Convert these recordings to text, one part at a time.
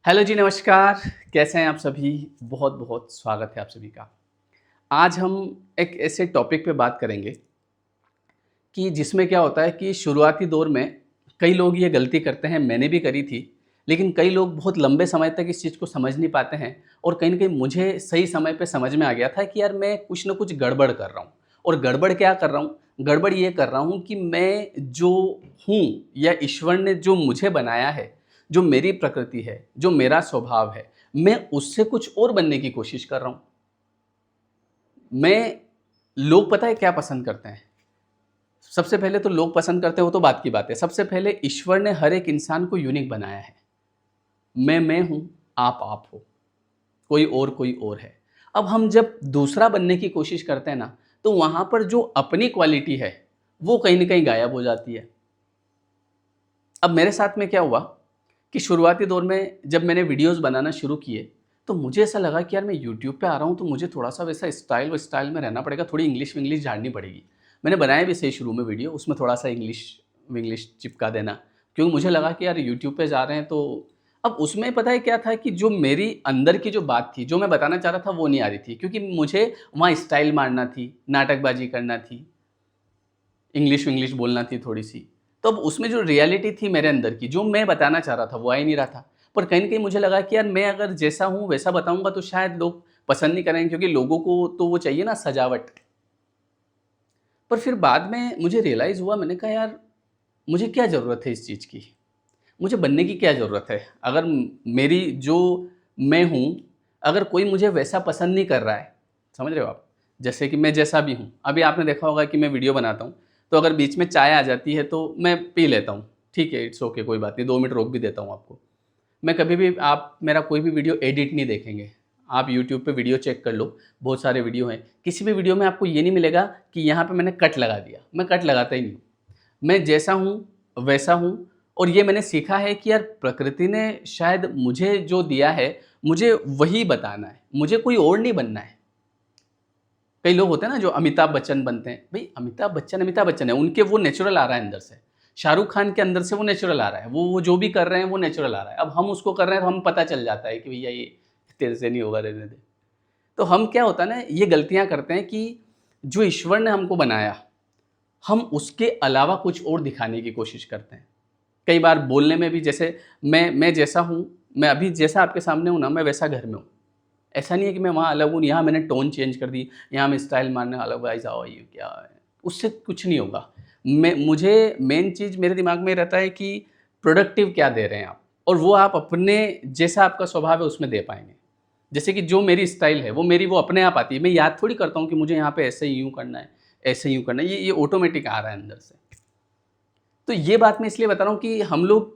Hello जी, नमस्कार। कैसे हैं आप सभी? बहुत बहुत स्वागत है आप सभी का। आज हम एक ऐसे टॉपिक पे बात करेंगे कि जिसमें क्या होता है कि शुरुआती दौर में कई लोग ये गलती करते हैं, मैंने भी करी थी। लेकिन कई लोग बहुत लंबे समय तक इस चीज़ को समझ नहीं पाते हैं और कहीं न कहीं मुझे सही समय पे समझ में आ गया था कि यार मैं कुछ न कुछ गड़बड़ कर रहा हूँ। और गड़बड़ क्या कर रहा हूँ? गड़बड़ ये कर रहा हूँ कि मैं जो हूँ या ईश्वर ने जो मुझे बनाया है, जो मेरी प्रकृति है, जो मेरा स्वभाव है, मैं उससे कुछ और बनने की कोशिश कर रहा हूँ। मैं लोग पता है क्या पसंद करते हैं? सबसे पहले तो लोग पसंद करते हैं वो तो बात की बात है। सबसे पहले ईश्वर ने हर एक इंसान को यूनिक बनाया है। मैं हूँ, आप हो, कोई और है। अब हम जब दूसरा बनने की कोशिश करते हैं ना, तो वहाँ पर जो अपनी क्वालिटी है, वो कहीं न कहीं गायब हो जाती है। अब मेरे साथ में क्या हुआ कि शुरुआती दौर में जब मैंने वीडियोज़ बनाना शुरू किए, तो मुझे ऐसा लगा कि यार मैं यूट्यूब पे आ रहा हूँ, तो मुझे थोड़ा-सा वैसा स्टाइल में रहना पड़ेगा, थोड़ी इंग्लिश-विंग्लिश झाड़नी पड़ेगी। मैंने बनाया भी सही शुरू में वीडियो, उसमें थोड़ा-सा इंग्लिश-विंग्लिश चिपका देना, क्योंकि मुझे लगा कि यार यूट्यूब पे जा रहे हैं तो अब उसमें पता है क्या था कि जो मेरी अंदर की जो बात थी, जो मैं बताना चाह रहा था वो नहीं आ रही थी, क्योंकि मुझे वहाँ स्टाइल मारना थी, नाटकबाज़ी करना थी। इंग्लिश-विंग्लिश बोलना थी थोड़ी-सी। तो अब उसमें जो रियलिटी थी मेरे अंदर की, जो मैं बताना चाह रहा था, वो आ ही नहीं रहा था। पर कहीं न कहीं मुझे लगा कि यार मैं अगर जैसा हूँ वैसा बताऊँगा तो शायद लोग पसंद नहीं करेंगे, क्योंकि लोगों को तो वो चाहिए ना सजावट। पर फिर बाद में मुझे रियलाइज़ हुआ, मैंने कहा यार मुझे क्या ज़रूरत है इस चीज़ की? मुझे बनने की क्या ज़रूरत है? अगर मेरी जो मैं हूँ, अगर कोई मुझे वैसा पसंद नहीं कर रहा है, समझ रहे हो आप? जैसे कि मैं जैसा भी हूँ। अभी आपने देखा होगा कि मैं वीडियो बनाता हूँ, तो अगर बीच में चाय आ जाती है तो मैं पी लेता हूँ। ठीक है, इट्स ओके, कोई बात नहीं, 2 मिनट रोक भी देता हूँ आपको। मैं कभी भी आप मेरा कोई भी वीडियो एडिट नहीं देखेंगे। आप यूट्यूब पे वीडियो चेक कर लो, बहुत सारे वीडियो हैं। किसी भी वीडियो में आपको ये नहीं मिलेगा कि यहाँ पे मैंने कट लगा दिया, मैं कट लगाता ही नहीं हूँ। मैं जैसा हूँ, वैसा हूँ। और ये मैंने सीखा है कि यार प्रकृति ने शायद मुझे जो दिया है, मुझे वही बताना है, मुझे कोई और नहीं बनना है। कई लोग होते हैं ना जो अमिताभ बच्चन बनते हैं, भई अमिताभ बच्चन है, उनके वो नेचुरल आ रहा है अंदर से। शाहरुख खान के अंदर से वो नेचुरल आ रहा है, वो जो भी कर रहे हैं वो नेचुरल आ रहा है। अब हम उसको कर रहे हैं तो हम पता चल जाता है कि भैया ये तेरे से नहीं होगा, रहने दे। तो हम क्या होता है ना, ये गलतियाँ करते हैं कि जो ईश्वर ने हमको बनाया, हम उसके अलावा कुछ और दिखाने की कोशिश करते हैं। कई बार बोलने में भी, जैसे मैं जैसा हूँ, मैं अभी जैसा आपके सामने हूँ ना, मैं वैसा घर में हूँ। ऐसा नहीं है कि मैं वहाँ अलग हूँ, यहाँ मैंने टोन चेंज कर दी, यहाँ मैं स्टाइल मारने अलग, गाइस हाउ आर यू, क्या है? उससे कुछ नहीं होगा। मुझे मेन चीज़ मेरे दिमाग में रहता है कि प्रोडक्टिव क्या दे रहे हैं आप, और वो आप अपने जैसा आपका स्वभाव है उसमें दे पाएँगे। जैसे कि जो मेरी स्टाइल है, वो अपने आप आती है। मैं याद थोड़ी करता हूँ कि मुझे यहाँ पे ऐसे यूँ करना है, ऐसे यूँ करना है, ये ऑटोमेटिक आ रहा है अंदर से। तो ये बात मैं इसलिए बता रहा हूँ कि हम लोग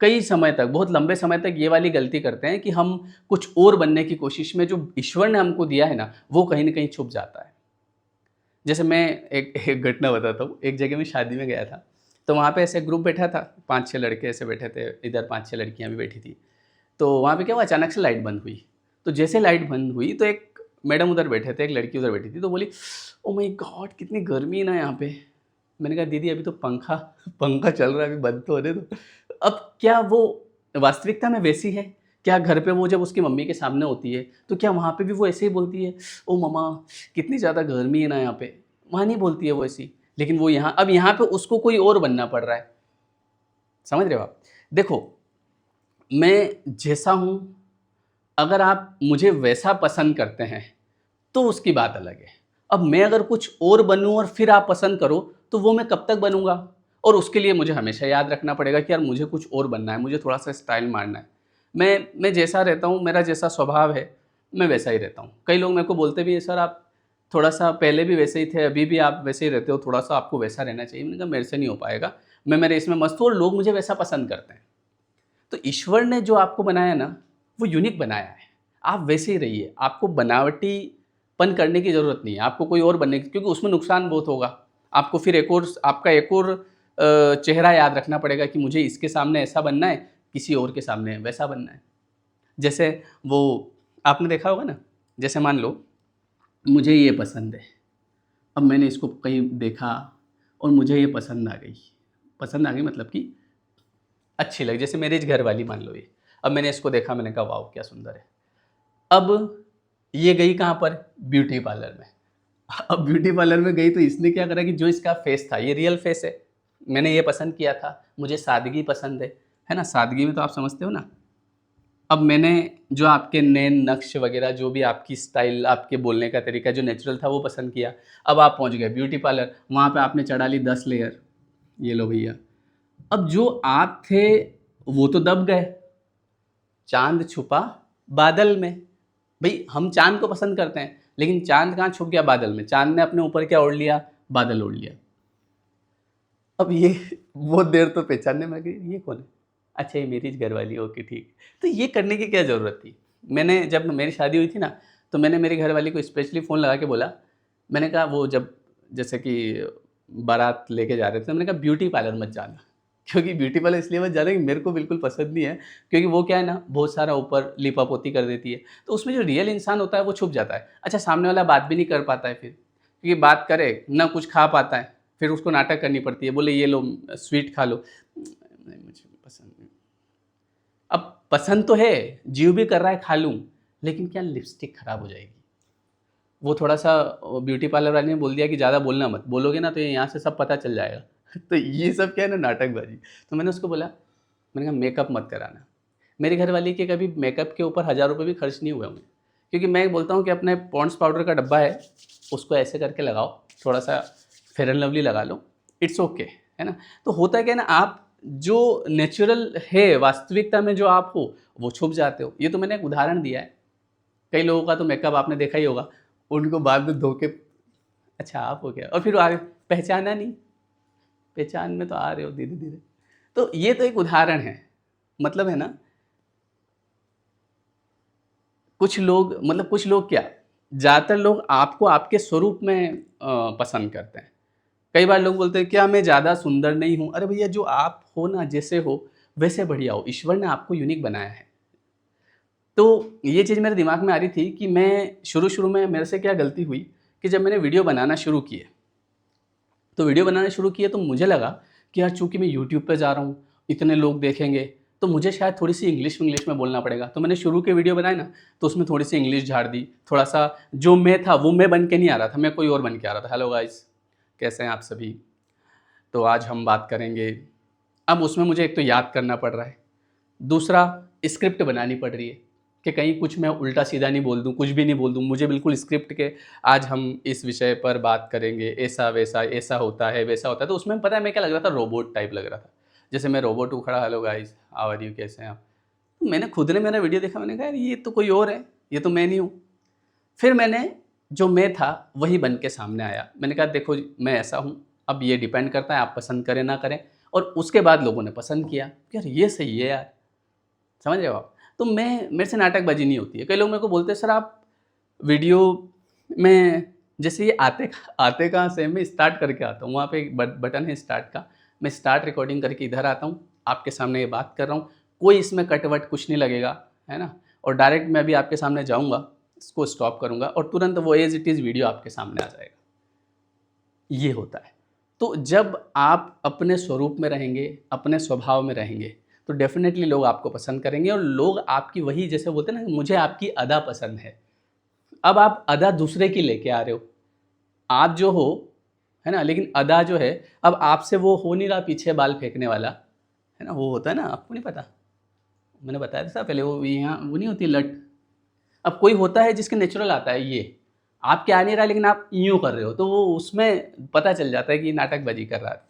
कई समय तक, बहुत लंबे समय तक ये वाली गलती करते हैं कि हम कुछ और बनने की कोशिश में जो ईश्वर ने हमको दिया है ना, वो कहीं न कहीं छुप जाता है। जैसे मैं एक एक घटना बताता हूँ, एक जगह मैं शादी में गया था, तो वहाँ पे ऐसे ग्रुप बैठा था, 5-6 लड़के ऐसे बैठे थे, इधर 5-6 लड़कियाँ भी बैठी थी। तो वहाँ पे क्या हुआ, अचानक से लाइट बंद हुई। तो जैसे लाइट बंद हुई तो एक मैडम उधर बैठे थे, एक लड़की उधर बैठी थी, तो बोली, ओह माय गॉड! कितनी गर्मी है ना यहाँ पे। मैंने कहा दीदी अभी तो पंखा पंखा चल रहा है, अभी बंद तो होने दो। अब क्या वो वास्तविकता में वैसी है? क्या घर पे वो जब उसकी मम्मी के सामने होती है, तो क्या वहाँ पे भी वो ऐसे ही बोलती है, ओह मम्मा कितनी ज़्यादा गर्मी है ना यहाँ पे? वहाँ नहीं बोलती है वो ऐसी। लेकिन वो यहाँ, अब यहाँ पे उसको कोई और बनना पड़ रहा है। समझ रहे हो आप? देखो, मैं जैसा हूँ, अगर आप मुझे वैसा पसंद करते हैं, तो उसकी बात अलग है। अब मैं अगर कुछ और बनूँ और फिर आप पसंद करो, तो वो मैं कब तक बनूँगा? और उसके लिए मुझे हमेशा याद रखना पड़ेगा कि यार मुझे कुछ और बनना है, मुझे थोड़ा-सा स्टाइल मारना है। मैं जैसा रहता हूँ, मेरा जैसा स्वभाव है, मैं वैसा ही रहता हूँ। कई लोग मेरे को बोलते भी हैं, "सर आप थोड़ा-सा पहले भी वैसे ही थे, अभी भी आप वैसे ही रहते हो, थोड़ा-सा आपको वैसा रहना चाहिए।" मैंने कहा मेरे से नहीं हो पाएगा, मैं मेरे इसमें मस्त हूँ और लोग मुझे वैसा पसंद करते हैं। तो ईश्वर ने जो आपको बनाया ना, वो यूनिक बनाया है। आप वैसे ही रहिए, आपको बनावटीपन करने की ज़रूरत नहीं है, आपको कोई और बनने की, क्योंकि उसमें नुकसान बहुत होगा। आपको फिर एक और चेहरा याद रखना पड़ेगा कि मुझे इसके सामने ऐसा बनना है, किसी और के सामने वैसा बनना है। जैसे वो आपने देखा होगा ना, जैसे मान लो मुझे ये पसंद है, अब मैंने इसको कहीं देखा और मुझे ये पसंद आ गई। पसंद आ गई मतलब कि अच्छी लगी, जैसे मेरी घर वाली मान लो ये। अब मैंने इसको देखा, मैंने कहा वाओ क्या सुंदर है। अब ये गई कहाँ पर? ब्यूटी पार्लर में। अब ब्यूटी पार्लर में गई तो इसने क्या करा कि जो इसका फेस था, ये रियल फेस है, मैंने ये पसंद किया था, मुझे सादगी पसंद है ना, सादगी में तो आप समझते हो ना। अब मैंने जो आपके नैन नक्श वगैरह, जो भी आपकी स्टाइल, आपके बोलने का तरीका जो नेचुरल था वो पसंद किया। अब आप पहुंच गए ब्यूटी पार्लर, वहाँ पे आपने चढ़ा ली 10 लेयर, ये लो भैया। अब जो आप थे वो तो दब गए, चांद छुपा बादल में। भाई हम चांद को पसंद करते हैं, लेकिन चांद कहाँ छुप गया? बादल में। चांद ने अपने ऊपर क्या ओढ़ लिया? बादल ओढ़ लिया। अब ये बहुत देर तो पहचानने में गई, ये कौन है? अच्छा ये मेरी घरवाली, ओके ठीक। तो ये करने की क्या ज़रूरत थी? मैंने जब मेरी शादी हुई थी ना, तो मैंने मेरी घरवाली को स्पेशली फ़ोन लगा के बोला, मैंने कहा वो जब जैसे कि बारात लेके जा रहे थे, मैंने कहा ब्यूटी पार्लर मत जाना। क्योंकि ब्यूटी पार्लर इसलिए मत जाना कि मेरे को बिल्कुल पसंद नहीं है, क्योंकि वो क्या है ना, बहुत सारा ऊपर लिपापोती कर देती है, तो उसमें जो रियल इंसान होता है वो छुप जाता है। अच्छा सामने वाला बात भी नहीं कर पाता है फिर, क्योंकि बात करे ना कुछ खा पाता है, फिर उसको नाटक करनी पड़ती है, बोले ये लो स्वीट खा लो, नहीं मुझे पसंद नहीं। अब पसंद तो है, जीव भी कर रहा है खा लूँ, लेकिन क्या लिपस्टिक खराब हो जाएगी। वो थोड़ा सा ब्यूटी पार्लर वाले ने बोल दिया कि ज़्यादा बोलना मत, बोलोगे ना तो ये यहाँ से सब पता चल जाएगा। तो ये सब क्या है ना, नाटकबाजी। तो मैंने उसको बोला, मैंने कहा मेकअप मत कराना। मेरी घरवाली के कभी मेकअप के ऊपर 1000 रुपये भी खर्च नहीं हुए होंगे, क्योंकि मैं बोलता हूँ कि अपने पॉन्ड्स पाउडर का डब्बा है, उसको ऐसे करके लगाओ, थोड़ा सा फेयर एंड लवली लगा लो, इट्स ओके, है ना। तो होता है क्या ना, आप जो नेचुरल है, वास्तविकता में जो आप हो, वो छुप जाते हो। ये तो मैंने एक उदाहरण दिया है। कई लोगों का तो मेकअप आपने देखा ही होगा, उनको बाद में धोके, अच्छा आप हो गया, और फिर आगे पहचाना नहीं, पहचान में तो आ रहे हो धीरे धीरे। तो ये तो एक उदाहरण है, मतलब है ना, कुछ लोग, मतलब कुछ लोग क्या, ज़्यादातर लोग आपको आपके स्वरूप में पसंद करते हैं। कई बार लोग बोलते हैं क्या मैं ज़्यादा सुंदर नहीं हूँ? अरे भैया जो आप हो ना, जैसे हो वैसे बढ़िया हो, ईश्वर ने आपको यूनिक बनाया है। तो ये चीज़ मेरे दिमाग में आ रही थी कि मैं शुरू में मेरे से क्या गलती हुई कि जब मैंने वीडियो बनाना शुरू किए, तो वीडियो बनाना शुरू किया तो मुझे लगा कि यार चूँकि मैं यूट्यूब पे जा रहा हूँ, इतने लोग देखेंगे, तो मुझे शायद थोड़ी सी इंग्लिश में बोलना पड़ेगा। तो मैंने शुरू के वीडियो बनाए ना, तो उसमें थोड़ी सी इंग्लिश झाड़ दी, थोड़ा सा जो मैं था वो मैं बन के नहीं आ रहा था, मैं कोई और बन के आ रहा था। हेलो गाइस, कैसे हैं आप सभी? तो आज हम बात करेंगे। अब उसमें मुझे एक तो याद करना पड़ रहा है, दूसरा स्क्रिप्ट बनानी पड़ रही है कि कहीं कुछ मैं उल्टा सीधा नहीं बोल दूँ, कुछ भी नहीं बोल दूँ, मुझे बिल्कुल स्क्रिप्ट के आज हम इस विषय पर बात करेंगे, ऐसा वैसा, ऐसा होता है वैसा होता है। तो उसमें पता है मैं क्या लग रहा था, रोबोट टाइप लग रहा था, जैसे मैं रोबोट हूँ खड़ा, hello guys how are you, कैसे हैं आप। तो मैंने खुद ने मेरा वीडियो देखा, मैंने कहा यार ये तो कोई और है, ये तो मैं नहीं हूँ। फिर मैंने जो मैं था वही बन के सामने आया, मैंने कहा देखो मैं ऐसा हूँ, अब ये डिपेंड करता है आप पसंद करें ना करें। और उसके बाद लोगों ने पसंद किया, यार ये सही है यार, समझ रहे हो आप। तो मेरे से नाटकबाजी नहीं होती है। कई लोग मेरे को बोलते हैं सर आप वीडियो में, जैसे ये आते कहाँ से, मैं स्टार्ट करके आता हूँ, वहाँ पे एक बटन है स्टार्ट का, मैं स्टार्ट रिकॉर्डिंग करके इधर आता हूँ, आपके सामने ये बात कर रहा हूँ, कोई इसमें कट वट कुछ नहीं लगेगा, है ना। और डायरेक्ट मैं अभी आपके सामने जाऊँगा, इसको स्टॉप करूँगा और तुरंत वो एज इट इज़ वीडियो आपके सामने आ जाएगा। ये होता है। तो जब आप अपने स्वरूप में रहेंगे, अपने स्वभाव में रहेंगे, तो डेफ़िनेटली लोग आपको पसंद करेंगे और लोग आपकी वही, जैसे बोलते हैं ना, मुझे आपकी अदा पसंद है। अब आप अदा दूसरे की लेके आ रहे हो, आप जो हो, है ना, लेकिन अदा जो है, अब आपसे वो हो नहीं रहा पीछे बाल फेंकने वाला, है ना, वो होता है ना, आपको नहीं पता? मैंने बताया था पहले, वो यहाँ वो नहीं होती लट। अब कोई होता है जिसके नेचुरल आता है ये, आपके आ नहीं रहा लेकिन आप यूँ कर रहे हो, तो वो उसमें पता चल जाता है कि नाटकबाजी कर रहा है,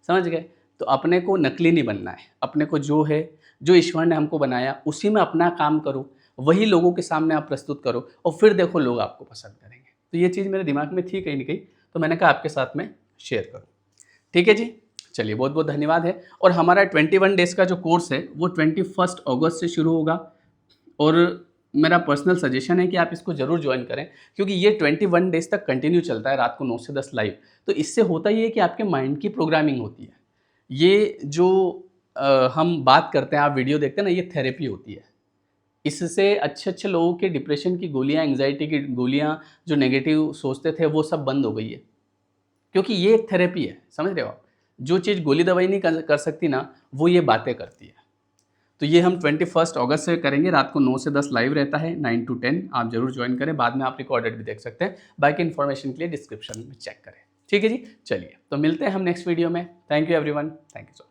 समझ गए। तो अपने को नकली नहीं बनना है, अपने को जो है, जो ईश्वर ने हमको बनाया उसी में अपना काम करो, वही लोगों के सामने आप प्रस्तुत करो और फिर देखो लोग आपको पसंद करेंगे। तो ये चीज़ मेरे दिमाग में थी कहीं ना कहीं, तो मैंने कहा आपके साथ में शेयर करूँ। ठीक है जी, चलिए बहुत बहुत धन्यवाद है। और हमारा 21 डेज़ का जो कोर्स है वो 21 अगस्त से शुरू होगा, और मेरा पर्सनल सजेशन है कि आप इसको ज़रूर ज्वाइन करें, क्योंकि ये 21 डेज़ तक कंटिन्यू चलता है, रात को 9 से 10 लाइव। तो इससे होता ये है कि आपके माइंड की प्रोग्रामिंग होती है। ये जो हम बात करते हैं, आप वीडियो देखते हैं ना, ये थेरेपी होती है। इससे अच्छे लोगों के डिप्रेशन की गोलियाँ, एंग्जाइटी की गोलियाँ, जो नेगेटिव सोचते थे वो सब बंद हो गई है, क्योंकि ये एक थेरेपी है, समझ रहे हो आप। जो चीज़ गोली दवाई नहीं कर सकती ना, वो ये बातें करती है। तो ये हम 21 अगस्त से करेंगे, रात को 9 से 10 लाइव रहता है, 9 to 10 आप जरूर ज्वाइन करें। बाद में आप रिकॉर्डेड भी देख सकते हैं, बाकी इन्फॉर्मेशन के लिए डिस्क्रिप्शन में चेक करें। ठीक है जी, चलिए तो मिलते हैं हम नेक्स्ट वीडियो में। Thank you everyone, thank you so much.